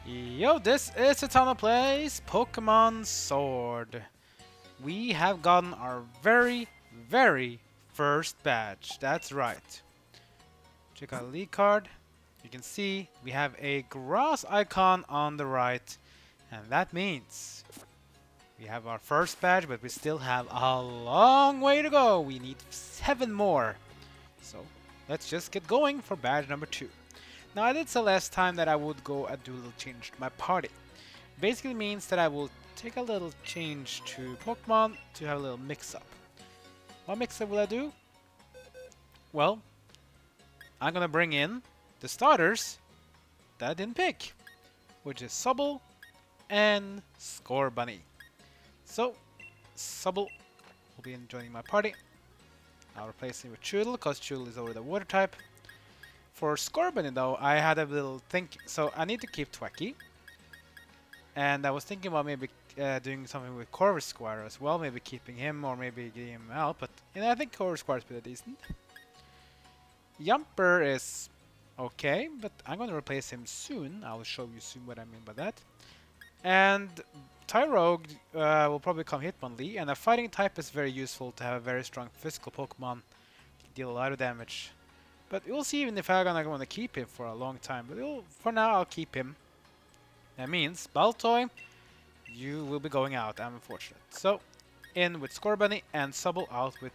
Yo, this is a ton of plays Pokemon Sword. We have gotten our very first badge. That's right. Check out the lead card. You can see we have a grass icon on the right, and that means we have our first badge, but we still have a long way to go. We need 7 more. So let's just get going for badge number 2. Now I did say last time that I would go and do a little change to my party. Basically means that I will take a little change to Pokemon to have a little mix-up. What mix-up will I do? Well, I'm gonna bring in the starters that I didn't pick, which is Sobble and Scorbunny. So, Sobble will be joining my party. I'll replace him with Choodle, because Choodle is already a water type. For Scorbunny though, I had a little think, so I need to keep Twacky. And I was thinking about maybe doing something with Corvisquire as well, maybe keeping him or maybe getting him out, but I think Corvisquire is pretty decent. Yumper is okay, but I'm going to replace him soon. I'll show you soon what I mean by that. And Tyrogue will probably become Hitmonlee, and a fighting type is very useful to have a very strong physical Pokemon to deal a lot of damage. But we'll see even if I'm going to keep him for a long time, but for now I'll keep him. That means, Baltoy, you will be going out, I'm unfortunate. So, in with Scorbunny and Sobble, out with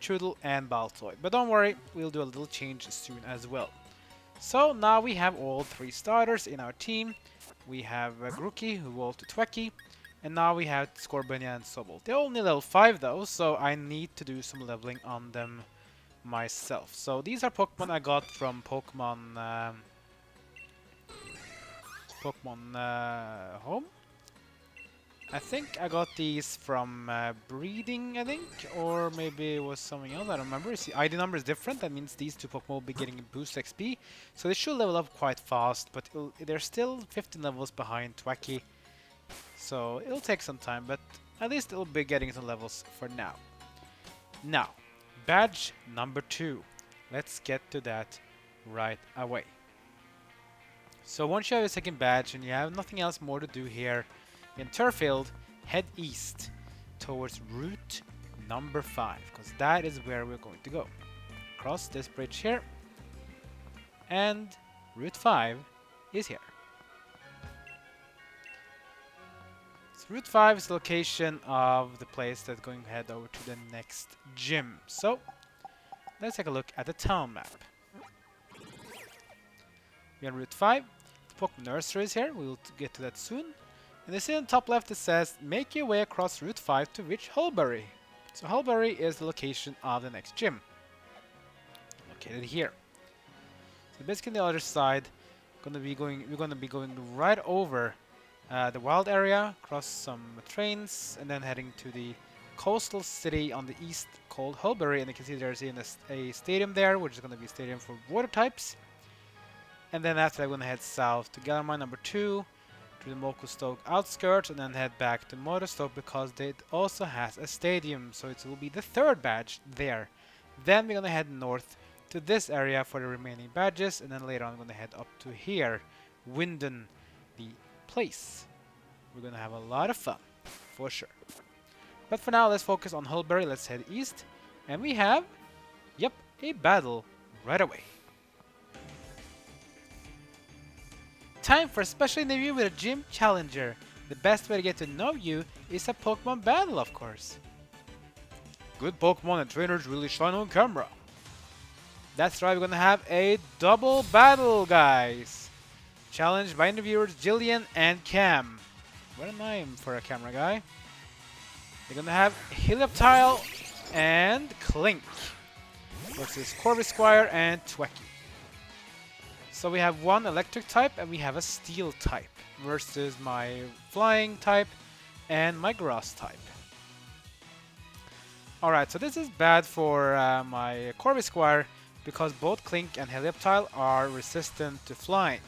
Choodle and Baltoy. But don't worry, we'll do a little change soon as well. So, now we have all 3 starters in our team. We have Grookey, who evolved to Twacky, and now we have Scorbunny and Sobble. They're only level 5 though, so I need to do some leveling on them myself. So, these are Pokemon I got from Pokemon Home. I think I got these from breeding, I think, or maybe it was something else. I don't remember. See, ID number is different. That means these 2 Pokemon will be getting boost XP, so they should level up quite fast. But they're still 15 levels behind Twacky, so it'll take some time. But at least it'll be getting some levels for now. Now, badge number 2. Let's get to that right away. So once you have a second badge and you have nothing else more to do here in Turrfield, head east towards route number 5, because that is where we're going to go. Cross this bridge here, and route 5 is here. So route 5 is the location of the place that's going to head over to the next gym. So let's take a look at the town map. We're on route 5. The Pokémon Nursery is here. We'll get to that soon. And you see on the top left it says, make your way across route 5 to reach Hulbury. So Hulbury is the location of the next gym. Located here. So basically on the other side, we're gonna be going right over the wild area, across some trains, and then heading to the coastal city on the east called Hulbury. And you can see there's a stadium there, which is gonna be a stadium for water types. And then after that, I'm going to head south to Gallermine number 2, to the Mokostoke outskirts, and then head back to Motostoke because it also has a stadium, so it will be the 3rd badge there. Then we're going to head north to this area for the remaining badges, and then later on I'm going to head up to here, Winden, the place. We're going to have a lot of fun, for sure. But for now, let's focus on Hulbury. Let's head east, and we have, yep, a battle right away. Time for a special interview with a gym challenger. The best way to get to know you is a Pokemon battle, of course. Good Pokemon and trainers really shine on camera. That's right, we're gonna have a double battle, guys. Challenged by interviewers Jillian and Cam. What a name for a camera guy. We're gonna have Helioptile and Clink versus Corvisquire and Twacky. So we have one electric type and we have a steel type versus my flying type and my grass type. Alright, so this is bad for my Corvisquire because both Clink and Helioptile are resistant to flying.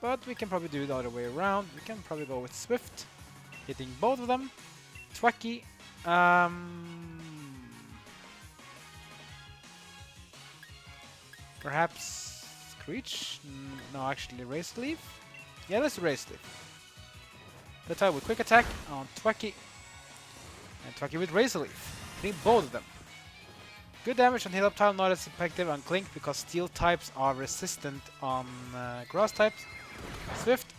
But we can probably do it the other way around. We can probably go with Swift, hitting both of them. Twacky, perhaps Screech? No, actually Razor Leaf. Yeah, let's raise it. Let's try with quick attack on Twacky. And Twacky with Razor Leaf. Hitting both of them. Good damage on Heal Up Tile, not as effective on Clink because Steel types are resistant on Grass types. Swift.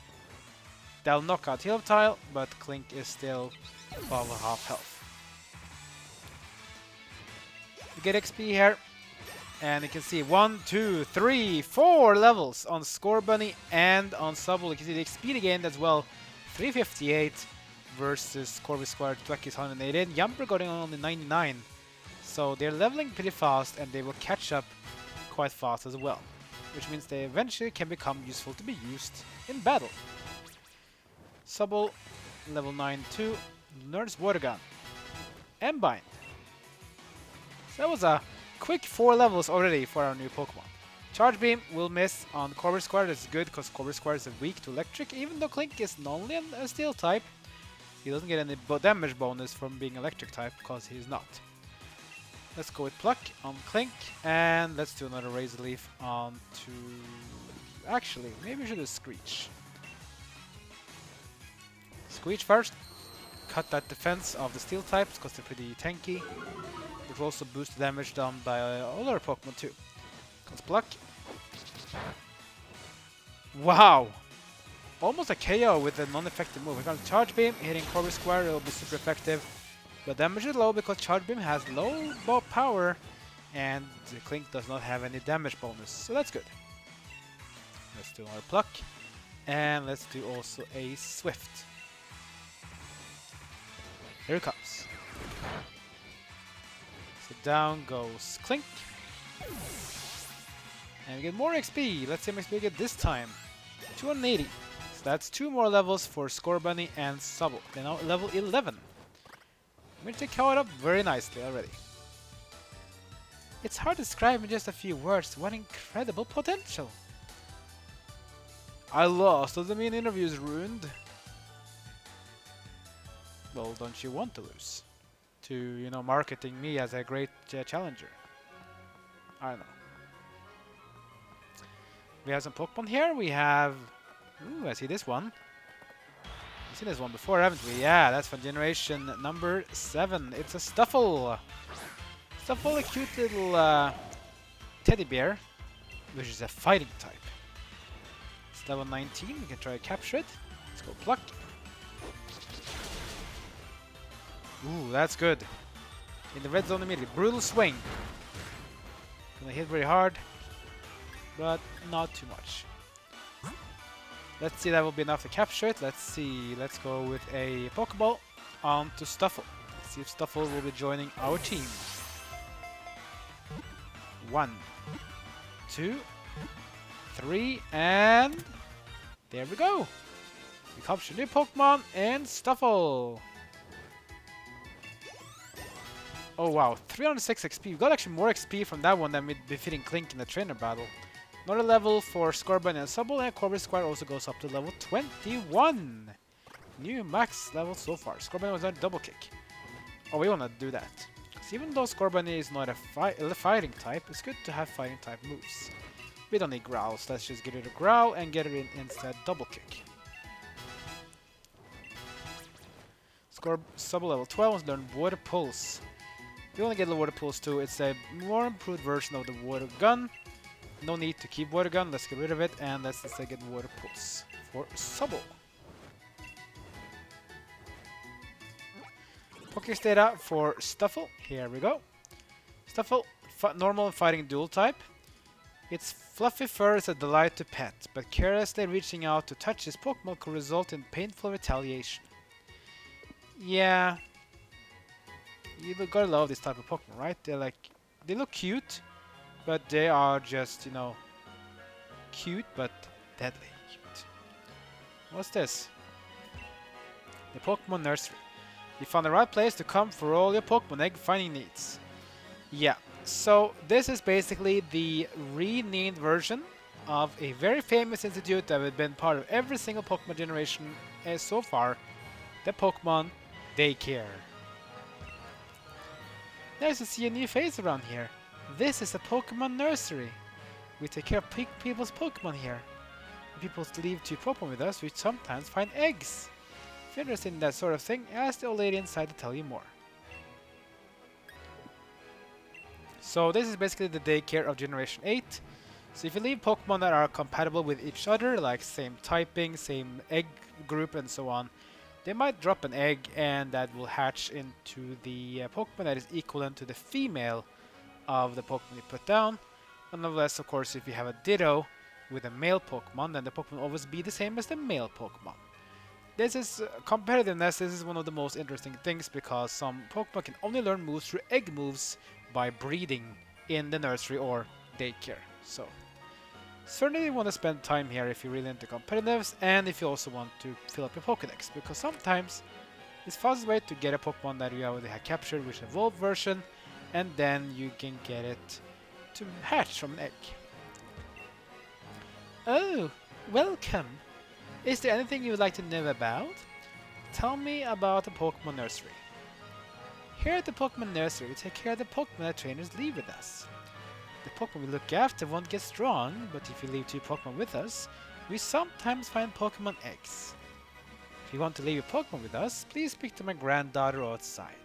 That'll knock out Heal Up Tile, but Clink is still above half health. We get XP here. And you can see 1, 2, 3, 4 levels on Scorbunny and on Subble. You can see the XP again as well. 358 versus Corby Square Twecky's 188. Yumper got only 99. So they're leveling pretty fast and they will catch up quite fast as well. Which means they eventually can become useful to be used in battle. Subble, level 9 2. Learns Water Gun. Embine. So that was a quick 4 levels already for our new Pokemon. Charge Beam will miss on Corby Square. That's good because Corby Square is weak to electric. Even though Clink is normally a steel type, he doesn't get any damage bonus from being electric type because he's not. Let's go with Pluck on Clink and let's do another Razor Leaf on to... Actually, maybe we should do Screech. Screech first. Cut that defense of the steel types because they're pretty tanky. It will also boost the damage done by other Pokemon too. Comes Pluck. Wow! Almost a KO with a non-effective move. We got Charge Beam, hitting Corby Square, it will be super effective. But damage is low because Charge Beam has low power and the Clink does not have any damage bonus, so that's good. Let's do another Pluck. And let's do also a Swift. Here it comes. So down goes Clink. And we get more XP. Let's see how much XP we get this time. 280. So that's 2 more levels for Scorbunny and Subble. They're now level 11. Which they caught up very nicely already. It's hard to describe in just a few words what incredible potential. I lost. Does that mean interview is ruined? Well, don't you want to lose? To, you know, marketing me as a great challenger. I don't know. We have some Pokemon here. We have... Ooh, I see this one. We've seen this one before, haven't we? Yeah, that's from generation number 7. It's a Stuffle. Stuffle, a cute little teddy bear, which is a fighting type. It's level 19. We can try to capture it. Let's go Pluck. Ooh, that's good. In the red zone immediately. Brutal Swing. Gonna hit very hard, but not too much. Let's see, that will be enough to capture it. Let's see. Let's go with a Pokeball on to Stuffle. Let's see if Stuffle will be joining our team. 1, 2, 3, and there we go. We captured new Pokemon and Stuffle. Oh wow, 306 XP. We got actually more XP from that one than with defeating Clink in the trainer battle. Another level for Scorbunny and Subble, and Corby Square also goes up to level 21. New max level so far. Scorbunny was not double kick. Oh, we want to do that. So even though Scorbunny is not a fighting type, it's good to have fighting type moves. We don't need growls. Let's just get rid of growl and get it in instead double kick. Subble level 12 has learned Water Pulse. You want to get the Water Pulse too. It's a more improved version of the Water Gun. No need to keep Water Gun. Let's get rid of it and let's instead get Water Pulse for Subble. Pokédex data for Stuffle. Here we go. Stuffle, normal and fighting dual type. Its fluffy fur is a delight to pet, but carelessly reaching out to touch this Pokemon could result in painful retaliation. Yeah. You gotta love this type of Pokemon, right? They look cute, but they are just, you know, cute but deadly cute. What's this? The Pokemon Nursery. You found the right place to come for all your Pokemon egg finding needs. Yeah, so this is basically the renamed version of a very famous institute that has been part of every single Pokemon generation so far, the Pokemon DayCare. Nice to see a new face around here. This is a Pokemon Nursery. We take care of people's Pokemon here. people leave 2 Pokemon with us, we sometimes find eggs. If you're interested in that sort of thing, ask the old lady inside to tell you more. So this is basically the daycare of Generation 8. So if you leave Pokemon that are compatible with each other, like same typing, same egg group and so on, they might drop an egg and that will hatch into the Pokemon that is equivalent to the female of the Pokemon you put down. Nonetheless, of course, if you have a Ditto with a male Pokemon, then the Pokemon will always be the same as the male Pokemon. This is competitiveness. This is one of the most interesting things because some Pokemon can only learn moves through egg moves by breeding in the nursery or daycare. So certainly you want to spend time here if you're really into competitiveness and if you also want to fill up your Pokédex, because sometimes it's the fastest way to get a Pokemon that you already have captured, which is an evolved version, and then you can get it to hatch from an egg. Oh, welcome! Is there anything you would like to know about? Tell me about the Pokemon Nursery. Here at the Pokemon Nursery, we take care of the Pokemon that trainers leave with us. The Pokemon we look after won't get strong, but if you leave 2 Pokemon with us, we sometimes find Pokemon eggs. If you want to leave your Pokemon with us, please speak to my granddaughter outside.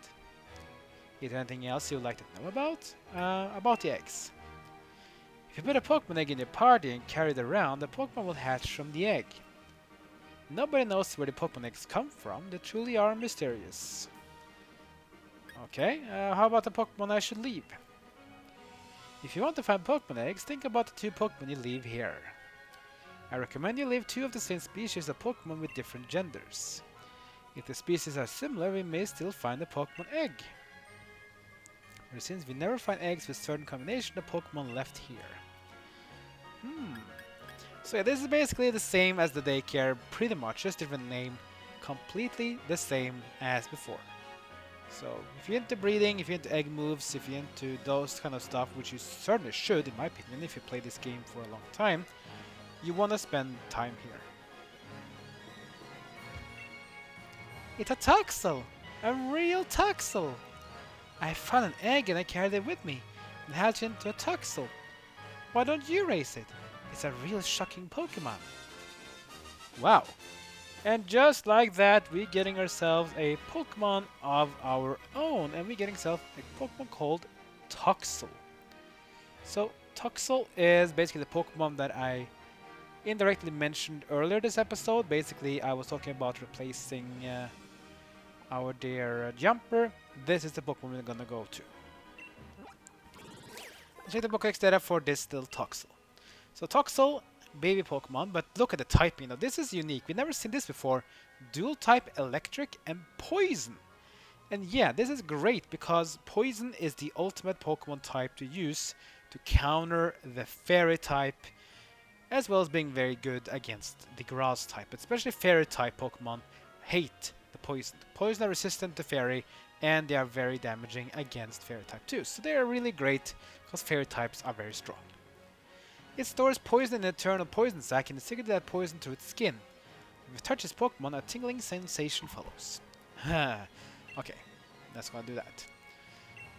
Is there anything else you would like to know about? About the eggs. If you put a Pokemon egg in your party and carry it around, the Pokemon will hatch from the egg. Nobody knows where the Pokemon eggs come from, they truly are mysterious. Okay, how about the Pokemon I should leave? If you want to find Pokemon eggs, think about the 2 Pokemon you leave here. I recommend you leave 2 of the same species of Pokemon with different genders. If the species are similar, we may still find a Pokemon egg. But since we never find eggs with certain combination of Pokemon left here. So yeah, this is basically the same as the daycare, pretty much, just different name, completely the same as before. So if you're into breeding, if you're into egg moves, if you're into those kind of stuff, which you certainly should, in my opinion, if you play this game for a long time, you want to spend time here. It's a Toxel! A real Toxel! I found an egg and I carried it with me, and hatched into a Toxel. Why don't you raise it? It's a real shocking Pokemon. Wow. And just like that, we're getting ourselves a Pokemon of our own, and we're getting ourselves a Pokemon called Toxel. So Toxel is basically the Pokemon that I indirectly mentioned earlier this episode. Basically, I was talking about replacing our dear Jumper. This is the Pokemon we're gonna go to. Check the Pokédex data for this little Toxel. So Toxel, baby Pokemon, but look at the typing. Now this is unique. We've never seen this before. Dual type electric and poison. And yeah, this is great because poison is the ultimate Pokemon type to use to counter the fairy type, as well as being very good against the grass type. Especially fairy type Pokemon hate the poison. Poison are resistant to fairy, and they are very damaging against fairy type too. So they are really great because fairy types are very strong. It stores poison in an eternal poison sac and is secreted that poison through its skin. If it touches Pokemon, a tingling sensation follows. Okay, let's go and do that.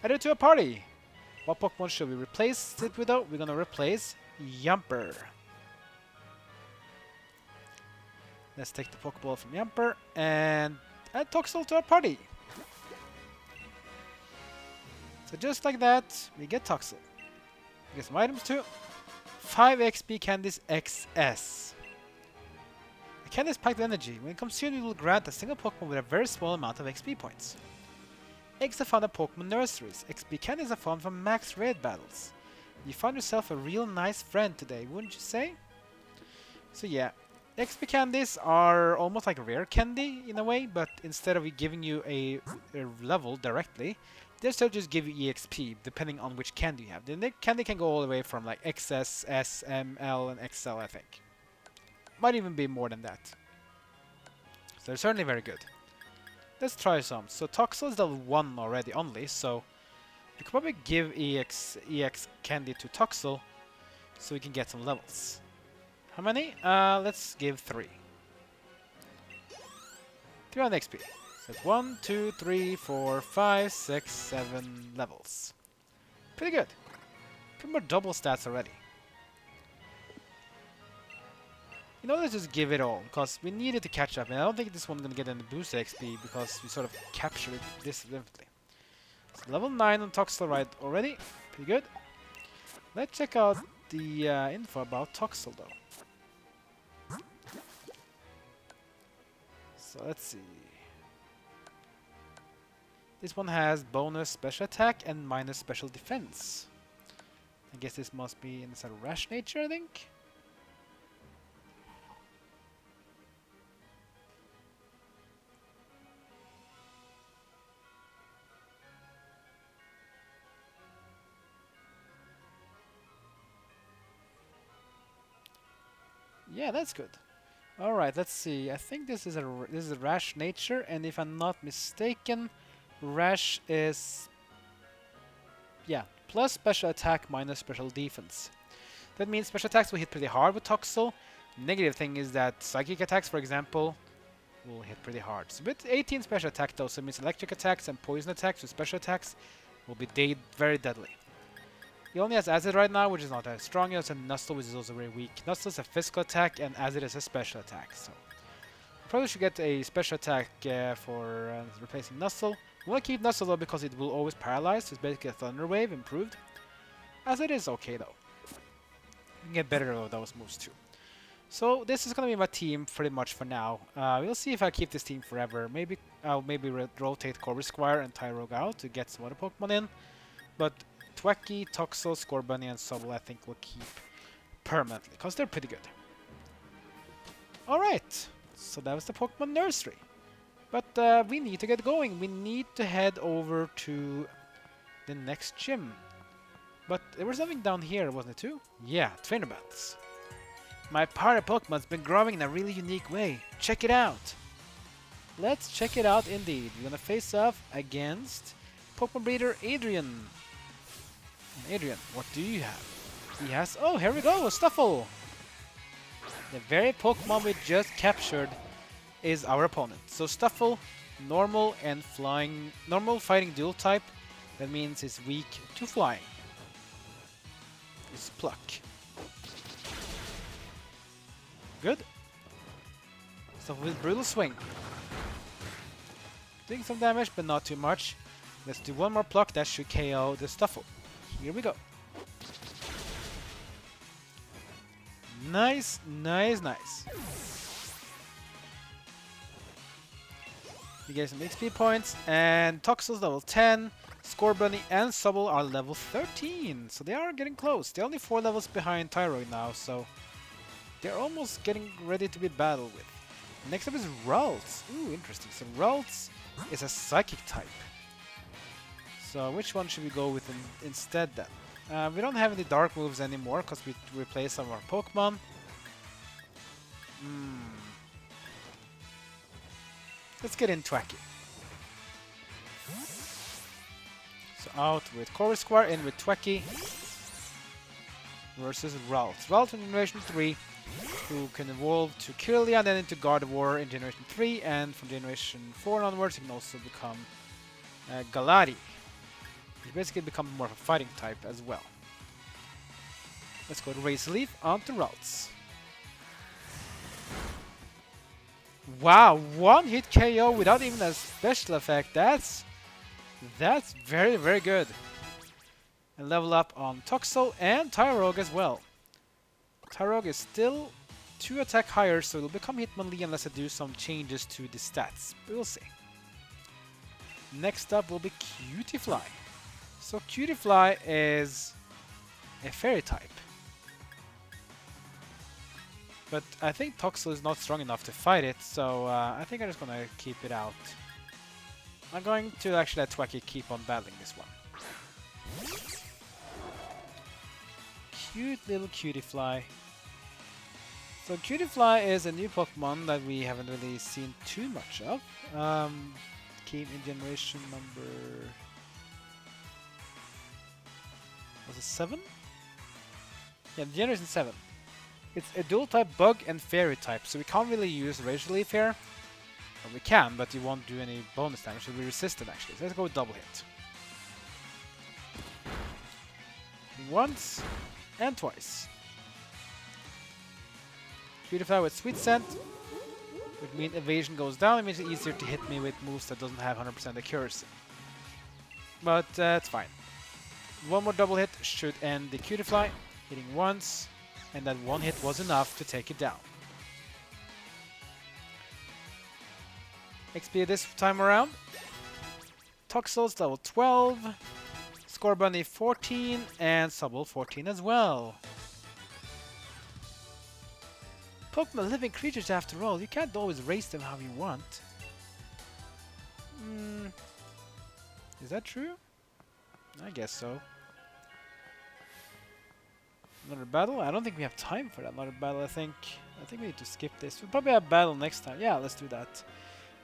Add it to a party. What Pokemon should we replace it with though? We're gonna replace Yumper. Let's take the Pokeball from Yumper and add Toxel to our party. So just like that, we get Toxel. We get some items too. 5 XP Candies XS. A candy is packed with energy. When it consumed, it will grant a single Pokemon with a very small amount of XP points. Eggs are found at Pokemon Nurseries. XP candies are found from max raid battles. You found yourself a real nice friend today, wouldn't you say? So yeah, XP candies are almost like rare candy in a way, but instead of giving you a level directly, they still just give you EXP depending on which candy you have. The candy can go all the way from like XS, S, M, L, and XL, I think. Might even be more than that. So they're certainly very good. Let's try some. So Toxel is level 1 already only, so we could probably give EX candy to Toxel so we can get some levels. How many? Let's give 3. 3 on XP. So it's 1, 2, 3, 4, 5, 6, 7 levels. Pretty good. Pretty much double stats already. You know, let's just give it all, because we needed to catch up, and I don't think this one's gonna get any boost XP, because we sort of captured it this vividly. So level 9 on Toxel right already, pretty good. Let's check out the info about Toxel, though. So let's see. This one has bonus special attack and minus special defense. I guess this must be inside of Rash Nature, I think. Yeah, that's good. All right, let's see. I think this is a Rash Nature, and if I'm not mistaken, Rash is plus special attack minus special defense. That means special attacks will hit pretty hard with Toxel. Negative thing is that psychic attacks, for example, will hit pretty hard. So with 18 special attack though, so it means electric attacks and poison attacks with special attacks will be very deadly. He only has Acid right now, which is not as strong. He has a Nustle, which is also very weak. Nustle is a physical attack, and Acid is a special attack. So probably should get a special attack for replacing Nustle. We want to keep Nustle though because it will always paralyze. So it's basically a Thunder Wave improved. Acid is okay though. You can get better of those moves too. So this is going to be my team pretty much for now. We'll see if I keep this team forever. Maybe I'll rotate Corvisquire and Tyrogue out to get some other Pokemon in. But Thwackey, Toxel, Scorbunny, and Sobble I think we'll keep permanently, because they're pretty good. Alright, so that was the Pokemon Nursery. But we need to get going. We need to head over to the next gym. But there was something down here, wasn't it too? Yeah, trainer battles. My party Pokemon's been growing in a really unique way. Check it out! Let's check it out indeed. We're gonna face off against Pokemon breeder Adrian. Adrian, what do you have? He has... Oh, here we go! A Stuffle! The very Pokemon we just captured is our opponent. So Stuffle, normal and flying... Normal fighting dual type. That means it's weak to flying. It's Pluck. Good. So with Brutal Swing. Doing some damage, but not too much. Let's do one more Pluck. That should KO the Stuffle. Here we go. Nice, nice, nice. We get some XP points, and Toxel's level 10, Scorbunny and Sobble are level 13, so they are getting close. They're only 4 levels behind Tyrogue now, so they're almost getting ready to be battled with. Next up is Ralts. Ooh, interesting. So Ralts is a Psychic type. So which one should we go with instead then? We don't have any dark moves anymore because we replaced some of our Pokemon. Let's get in Thwackey. So out with Corvisquire, in with Thwackey versus Ralts. Ralts in Generation 3, who can evolve to Kirlia and then into Gardevoir in Generation 3, and from Generation 4 onwards he can also become Galati. He basically becomes more of a fighting type as well. Let's go to Razor Leaf onto Ralts. Wow, one hit KO without even a special effect. That's very, very good. And level up on Toxel and Tyrogue as well. Tyrogue is still 2 attack higher, so it'll become Hitmonlee unless I do some changes to the stats. But we'll see. Next up will be Cutie Fly. So Cutie Fly is a fairy type. But I think Toxel is not strong enough to fight it, so I think I'm just gonna keep it out. I'm going to actually let Thwackey keep on battling this one. Cute little Cutie Fly. So Cutie Fly is a new Pokemon that we haven't really seen too much of. Came in generation number... Was it 7? Yeah, generation 7. It's a dual type bug and fairy type, so we can't really use Razor Leaf here. Well, we can, but you won't do any bonus damage. It'll be resistant actually. So let's go with double hit. Once and twice. Cutie Fly with Sweet Scent, which means evasion goes down. It makes it easier to hit me with moves that doesn't have 100% accuracy. But it's fine. One more double hit should end the Cutie Fly, hitting once, and that one hit was enough to take it down. XP this time around. Toxel's level 12, Scorbunny 14, and Subble 14 as well. Pokemon are living creatures after all. You can't always raise them how you want. Is that true? I guess so. Another battle? I don't think we have time for that another battle, I think we need to skip this. We'll probably have a battle next time. Yeah, let's do that.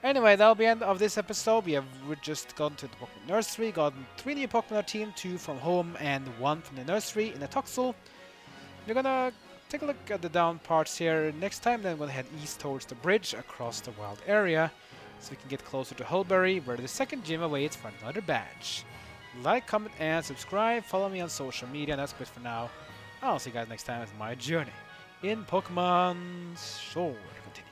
Anyway, that'll be the end of this episode. We've just gone to the Pokemon Nursery, gotten 3 new Pokemon on our team, 2 from home and 1 from the nursery in the Toxel. We're gonna take a look at the down parts here next time, then we'll head east towards the bridge across the wild area, so we can get closer to Hulbury, where the second gym awaits for another badge. Like, comment, and subscribe. Follow me on social media, and that's good for now. I'll see you guys next time as my journey in Pokemon Sword continues.